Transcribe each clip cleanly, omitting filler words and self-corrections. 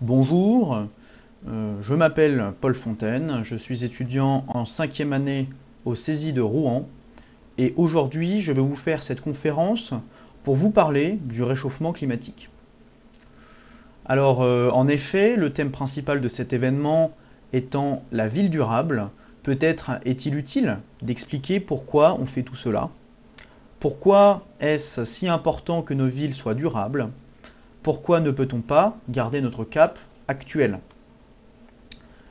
Bonjour, je m'appelle Paul Fontaine, je suis étudiant en 5e année au CESI de Rouen et aujourd'hui je vais vous faire cette conférence pour vous parler du réchauffement climatique. Alors en effet, le thème principal de cet événement étant la ville durable, peut-être est-il utile d'expliquer pourquoi on fait tout cela. Pourquoi est-ce si important que nos villes soient durables? Pourquoi ne peut-on pas garder notre cap actuel?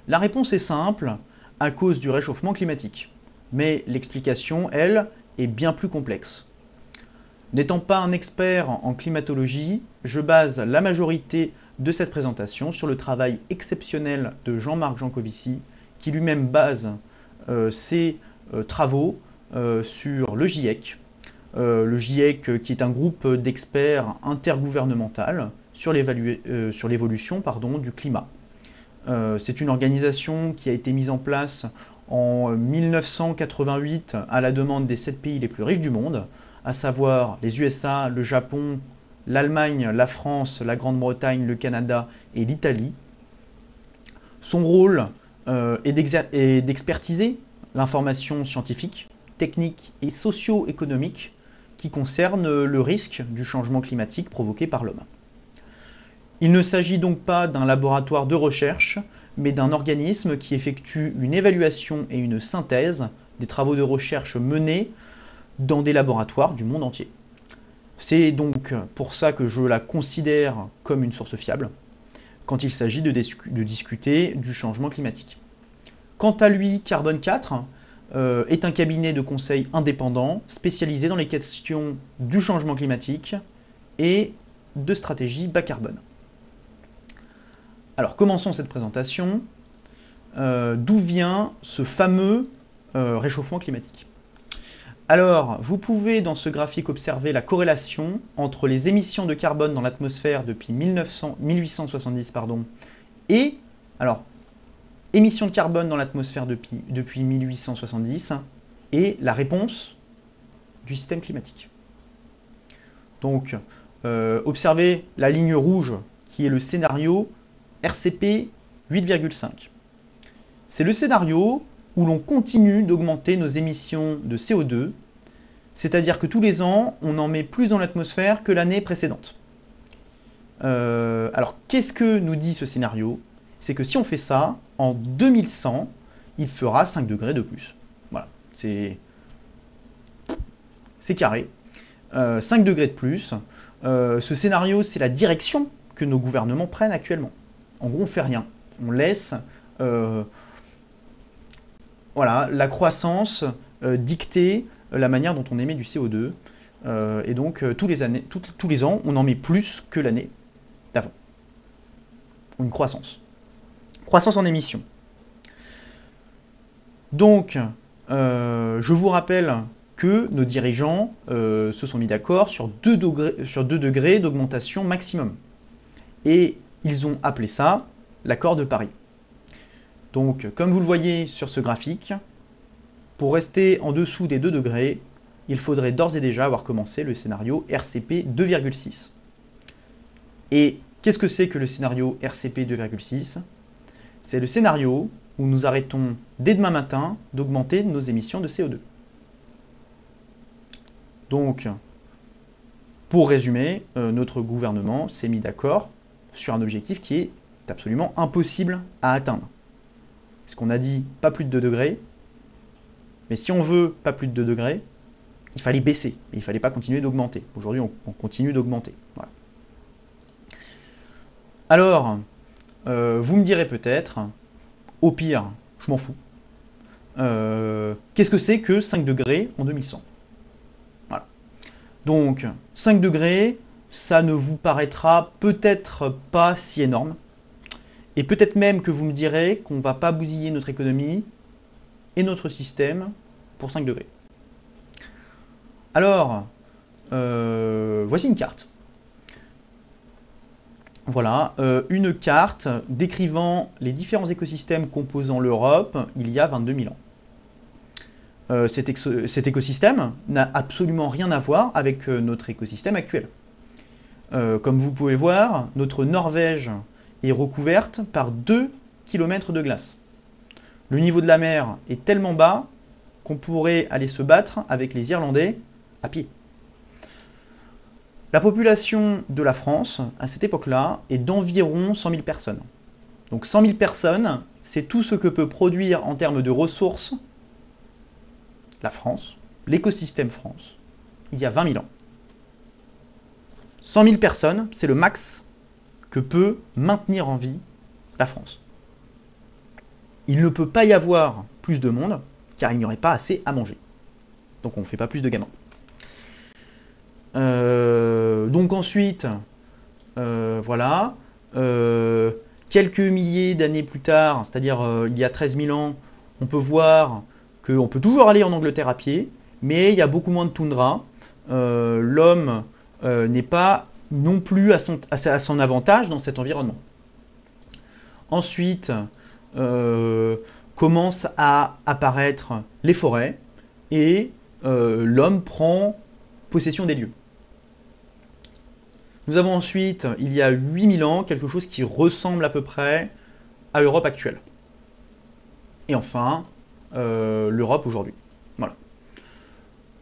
La réponse est simple, à cause du réchauffement climatique. Mais l'explication, elle, est bien plus complexe. N'étant pas un expert en climatologie, je base la majorité de cette présentation sur le travail exceptionnel de Jean-Marc Jancovici, qui lui-même base ses travaux sur le GIEC. Le GIEC qui est un groupe d'experts intergouvernemental sur l'évolution du climat. C'est une organisation qui a été mise en place en 1988 à la demande des 7 pays les plus riches du monde, à savoir les USA, le Japon, l'Allemagne, la France, la Grande-Bretagne, le Canada et l'Italie. Son rôle est d'expertiser l'information scientifique, technique et socio-économique qui concerne le risque du changement climatique provoqué par l'homme. Il ne s'agit donc pas d'un laboratoire de recherche, mais d'un organisme qui effectue une évaluation et une synthèse des travaux de recherche menés dans des laboratoires du monde entier. C'est donc pour ça que je la considère comme une source fiable quand il s'agit de discuter du changement climatique. Quant à lui, Carbone 4 est un cabinet de conseil indépendant spécialisé dans les questions du changement climatique et de stratégie bas carbone. Alors commençons cette présentation. D'où vient ce fameux réchauffement climatique? Alors, vous pouvez dans ce graphique observer la corrélation entre les émissions de carbone dans l'atmosphère depuis 1870 et, alors, émissions de carbone dans l'atmosphère depuis 1870 et la réponse du système climatique. Donc, observez la ligne rouge qui est le scénario RCP 8,5. C'est le scénario où l'on continue d'augmenter nos émissions de CO2, c'est-à-dire que tous les ans, on en met plus dans l'atmosphère que l'année précédente. Alors, qu'est-ce que nous dit ce scénario? C'est que si on fait ça, en 2100, il fera 5 degrés de plus. Voilà, c'est carré. 5 degrés de plus. Ce scénario, c'est la direction que nos gouvernements prennent actuellement. En gros, on ne fait rien. On laisse la croissance dicter la manière dont on émet du CO2. Et donc, tous les ans, on en met plus que l'année d'avant. Une croissance. Croissance en émissions. Donc, je vous rappelle que nos dirigeants se sont mis d'accord sur 2 degrés d'augmentation maximum. Et ils ont appelé ça l'accord de Paris. Donc, comme vous le voyez sur ce graphique, pour rester en dessous des 2 degrés, il faudrait d'ores et déjà avoir commencé le scénario RCP 2,6. Et qu'est-ce que c'est que le scénario RCP 2,6? C'est le scénario où nous arrêtons dès demain matin d'augmenter nos émissions de CO2. Donc, pour résumer, notre gouvernement s'est mis d'accord sur un objectif qui est absolument impossible à atteindre. Parce qu'on a dit pas plus de 2 degrés, mais si on veut pas plus de 2 degrés, il fallait baisser, mais il ne fallait pas continuer d'augmenter. Aujourd'hui, on continue d'augmenter. Voilà. Alors, vous me direz peut-être, au pire, je m'en fous. Qu'est-ce que c'est que 5 degrés en 2100? Voilà. Donc, 5 degrés, ça ne vous paraîtra peut-être pas si énorme. Et peut-être même que vous me direz qu'on ne va pas bousiller notre économie et notre système pour 5 degrés. Alors, voici une carte. Voilà, une carte décrivant les différents écosystèmes composant l'Europe il y a 22 000 ans. Cet écosystème n'a absolument rien à voir avec notre écosystème actuel. Comme vous pouvez voir, notre Norvège est recouverte par 2 km de glace. Le niveau de la mer est tellement bas qu'on pourrait aller se battre avec les Irlandais à pied. La population de la France, à cette époque-là, est d'environ 100 000 personnes. Donc 100 000 personnes, c'est tout ce que peut produire en termes de ressources la France, l'écosystème France, il y a 20 000 ans. 100 000 personnes, c'est le max que peut maintenir en vie la France. Il ne peut pas y avoir plus de monde, car il n'y aurait pas assez à manger. Donc on ne fait pas plus de gamins. Donc ensuite, voilà, quelques milliers d'années plus tard, c'est-à-dire il y a 13 000 ans, on peut voir qu'on peut toujours aller en Angleterre à pied, mais il y a beaucoup moins de toundra. L'homme n'est pas non plus à son avantage dans cet environnement. Ensuite, commencent à apparaître les forêts et l'homme prend possession des lieux. Nous avons ensuite, il y a 8000 ans, quelque chose qui ressemble à peu près à l'Europe actuelle. Et enfin, l'Europe aujourd'hui. Voilà.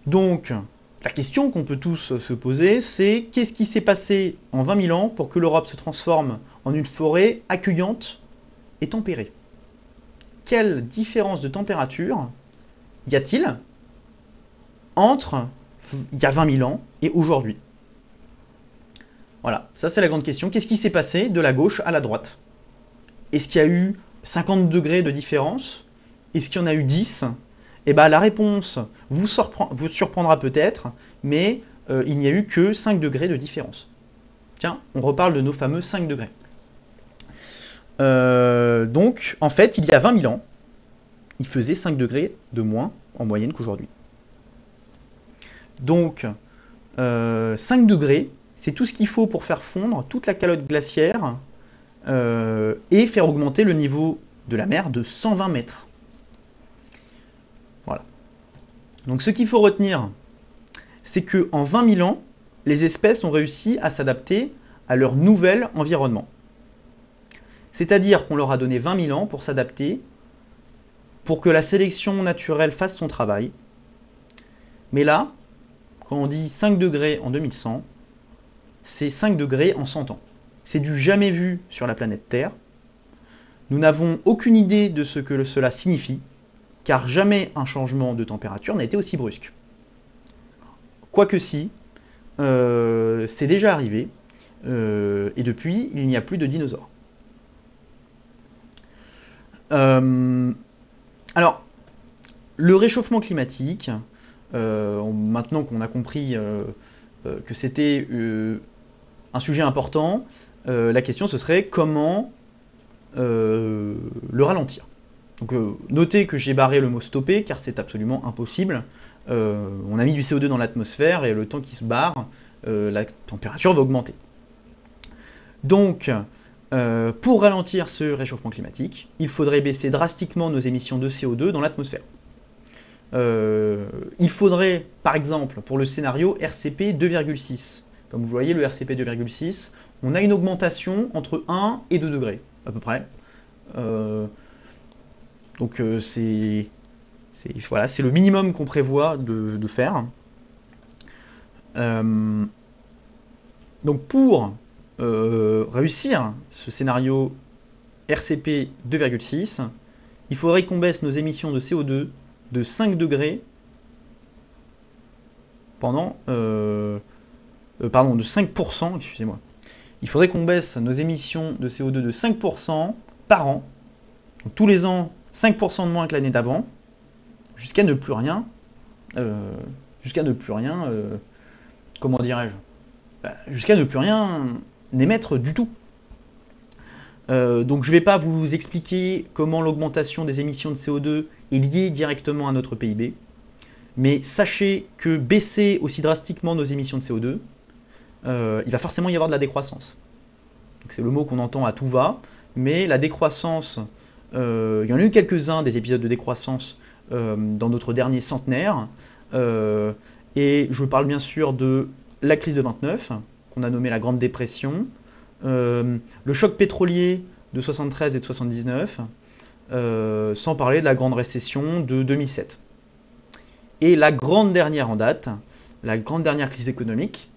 Donc, la question qu'on peut tous se poser, c'est qu'est-ce qui s'est passé en 20 000 ans pour que l'Europe se transforme en une forêt accueillante et tempérée? Quelle différence de température y a-t-il entre il y a 20 000 ans et aujourd'hui? Voilà, ça c'est la grande question. Qu'est-ce qui s'est passé de la gauche à la droite? Est-ce qu'il y a eu 50 degrés de différence? Est-ce qu'il y en a eu 10? Eh bien, la réponse vous surprendra peut-être, mais il n'y a eu que 5 degrés de différence. Tiens, on reparle de nos fameux 5 degrés. Donc, en fait, il y a 20 000 ans, il faisait 5 degrés de moins en moyenne qu'aujourd'hui. Donc, 5 degrés, c'est tout ce qu'il faut pour faire fondre toute la calotte glaciaire et faire augmenter le niveau de la mer de 120 mètres. Voilà. Donc ce qu'il faut retenir, c'est qu'en 20 000 ans, les espèces ont réussi à s'adapter à leur nouvel environnement. C'est-à-dire qu'on leur a donné 20 000 ans pour s'adapter, pour que la sélection naturelle fasse son travail. Mais là, quand on dit 5 degrés en 2100, c'est 5 degrés en 100 ans. C'est du jamais vu sur la planète Terre. Nous n'avons aucune idée de ce que cela signifie, car jamais un changement de température n'a été aussi brusque. Quoique si, c'est déjà arrivé, et depuis, il n'y a plus de dinosaures. Alors, le réchauffement climatique, maintenant qu'on a compris que c'était un sujet important, la question ce serait comment le ralentir. Donc notez que j'ai barré le mot stopper car c'est absolument impossible. On a mis du CO2 dans l'atmosphère et le temps qui se barre, la température va augmenter. Donc, pour ralentir ce réchauffement climatique, il faudrait baisser drastiquement nos émissions de CO2 dans l'atmosphère. Il faudrait, par exemple, pour le scénario RCP 2,6. Comme vous voyez, le RCP 2,6, on a une augmentation entre 1 et 2 degrés, à peu près. Donc c'est le minimum qu'on prévoit de faire. Donc pour réussir ce scénario RCP 2,6, il faudrait qu'on baisse nos émissions de CO2 de 5 degrés pendant... de 5%, excusez-moi. Il faudrait qu'on baisse nos émissions de CO2 de 5% par an. Donc, tous les ans, 5% de moins que l'année d'avant, jusqu'à ne plus rien, comment dirais-je, jusqu'à ne plus rien émettre du tout. Donc je ne vais pas vous expliquer comment l'augmentation des émissions de CO2 est liée directement à notre PIB, mais sachez que baisser aussi drastiquement nos émissions de CO2, il va forcément y avoir de la décroissance. C'est le mot qu'on entend à tout va, mais la décroissance, il y en a eu quelques-uns des épisodes de décroissance dans notre dernier centenaire, et je parle bien sûr de la crise de 29, qu'on a nommée la Grande Dépression, le choc pétrolier de 73 et de 79, sans parler de la grande récession de 2007. Et la grande dernière en date, la grande dernière crise économique,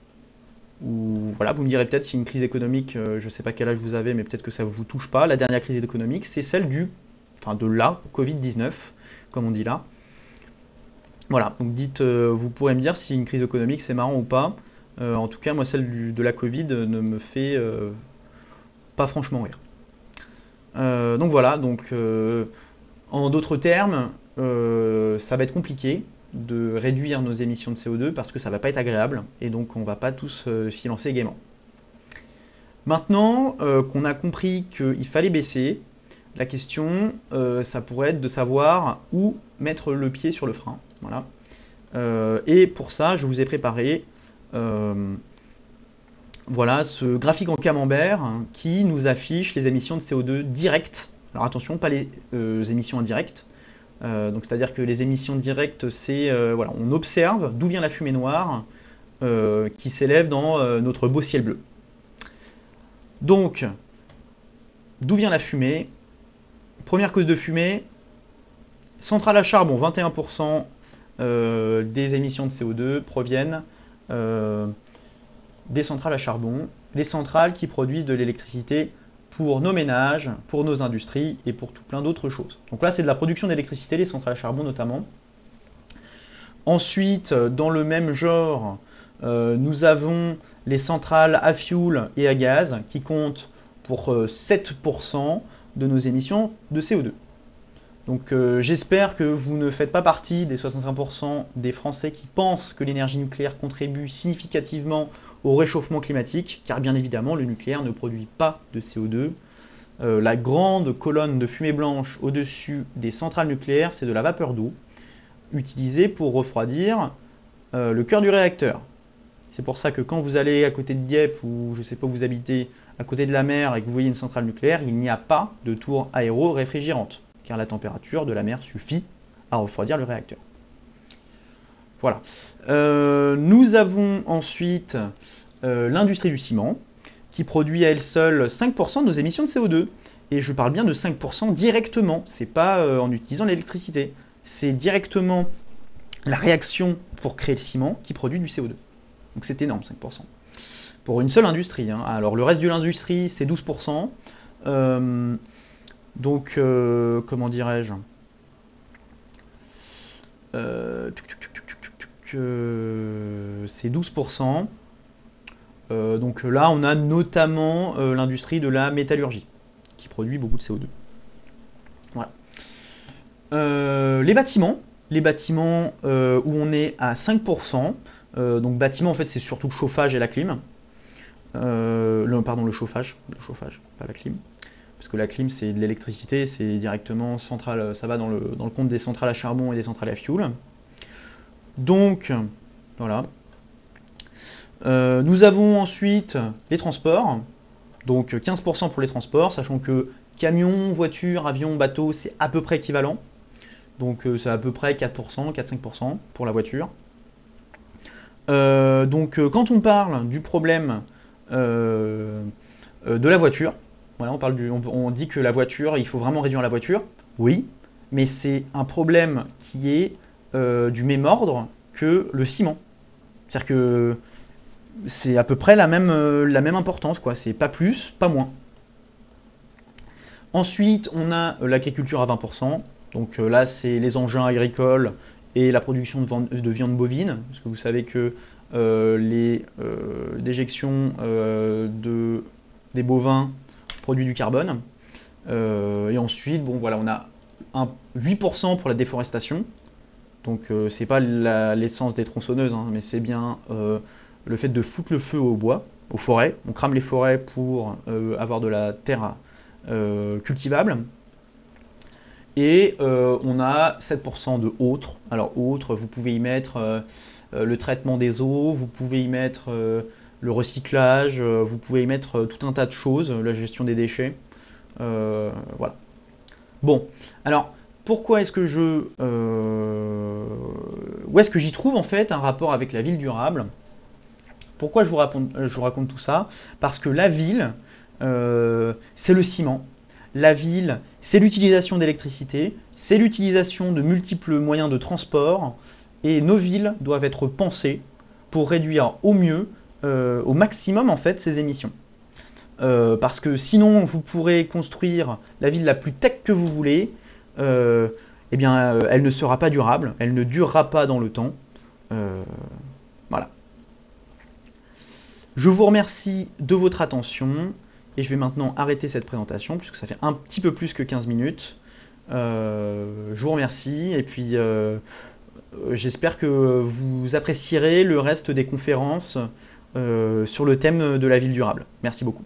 où voilà, vous me direz peut-être si une crise économique, je ne sais pas quel âge vous avez, mais peut-être que ça ne vous touche pas, la dernière crise économique, c'est celle de la Covid-19, comme on dit là. Voilà, donc vous pourrez me dire si une crise économique c'est marrant ou pas. En tout cas, moi, celle de la Covid ne me fait pas franchement rire. Donc voilà, en d'autres termes, ça va être compliqué de réduire nos émissions de CO2 parce que ça va pas être agréable et donc on va pas tous s'y lancer gaiement. Maintenant qu'on a compris qu'il fallait baisser, la question ça pourrait être de savoir où mettre le pied sur le frein. Voilà. Et pour ça, je vous ai préparé voilà, ce graphique en camembert qui nous affiche les émissions de CO2 directes. Alors attention, pas les émissions indirectes. Donc c'est-à-dire que les émissions directes, c'est voilà, on observe d'où vient la fumée noire qui s'élève dans notre beau ciel bleu. Donc, d'où vient la fumée? Première cause de fumée, centrale à charbon, 21% des émissions de CO2 proviennent des centrales à charbon, les centrales qui produisent de l'électricité pour nos ménages, pour nos industries et pour tout plein d'autres choses. Donc là, c'est de la production d'électricité, les centrales à charbon notamment. Ensuite, dans le même genre, nous avons les centrales à fioul et à gaz qui comptent pour 7% de nos émissions de CO2. Donc j'espère que vous ne faites pas partie des 65% des Français qui pensent que l'énergie nucléaire contribue significativement au réchauffement climatique, car bien évidemment le nucléaire ne produit pas de CO2. La grande colonne de fumée blanche au-dessus des centrales nucléaires, c'est de la vapeur d'eau, utilisée pour refroidir le cœur du réacteur. C'est pour ça que quand vous allez à côté de Dieppe, ou je ne sais pas où vous habitez, à côté de la mer, et que vous voyez une centrale nucléaire, il n'y a pas de tour aéro-réfrigérante, car la température de la mer suffit à refroidir le réacteur. Voilà. Nous avons ensuite l'industrie du ciment, qui produit à elle seule 5% de nos émissions de CO2. Et je parle bien de 5% directement, c'est pas en utilisant l'électricité. C'est directement la réaction pour créer le ciment qui produit du CO2. Donc c'est énorme, 5%. Pour une seule industrie. Hein. Alors le reste de l'industrie, c'est 12%. Comment dirais-je, c'est 12%. Donc là, on a notamment l'industrie de la métallurgie, qui produit beaucoup de CO2. Voilà. Les bâtiments où on est à 5%. Donc bâtiment, en fait, c'est surtout le chauffage et la clim. Le chauffage, pas la clim. Parce que la clim, c'est de l'électricité, c'est directement centrale, ça va dans le compte des centrales à charbon et des centrales à fioul. Donc, voilà. Nous avons ensuite les transports, donc 15% pour les transports, sachant que camions, voitures, avions, bateaux, c'est à peu près équivalent. Donc c'est à peu près 4%, 4-5% pour la voiture. Quand on parle du problème de la voiture, voilà, on dit que la voiture, il faut vraiment réduire la voiture. Oui, mais c'est un problème qui est du même ordre que le ciment. C'est-à-dire que c'est à peu près la même importance, quoi. C'est pas plus, pas moins. Ensuite, on a l'agriculture à 20%. Donc là, c'est les engins agricoles et la production de viande bovine. Parce que vous savez que les déjections des bovins produisent du carbone. Et ensuite, bon, voilà, on a 8% pour la déforestation. Donc c'est pas l'essence des tronçonneuses, hein, mais c'est bien le fait de foutre le feu aux bois, aux forêts. On crame les forêts pour avoir de la terre cultivable. Et on a 7% de autres. Alors autres, vous pouvez y mettre le traitement des eaux, vous pouvez y mettre le recyclage, vous pouvez y mettre tout un tas de choses, la gestion des déchets. Voilà. Bon, alors pourquoi est-ce que où est-ce que j'y trouve en fait un rapport avec la ville durable? Pourquoi je vous raconte tout ça? Parce que la ville, c'est le ciment. La ville, c'est l'utilisation d'électricité, c'est l'utilisation de multiples moyens de transport, et nos villes doivent être pensées pour réduire au mieux, au maximum en fait, ces émissions. Parce que sinon, vous pourrez construire la ville la plus tech que vous voulez, eh bien, elle ne sera pas durable, elle ne durera pas dans le temps. Euh, voilà. Je vous remercie de votre attention et je vais maintenant arrêter cette présentation puisque ça fait un petit peu plus que 15 minutes. Je vous remercie et puis j'espère que vous apprécierez le reste des conférences sur le thème de la ville durable. Merci beaucoup.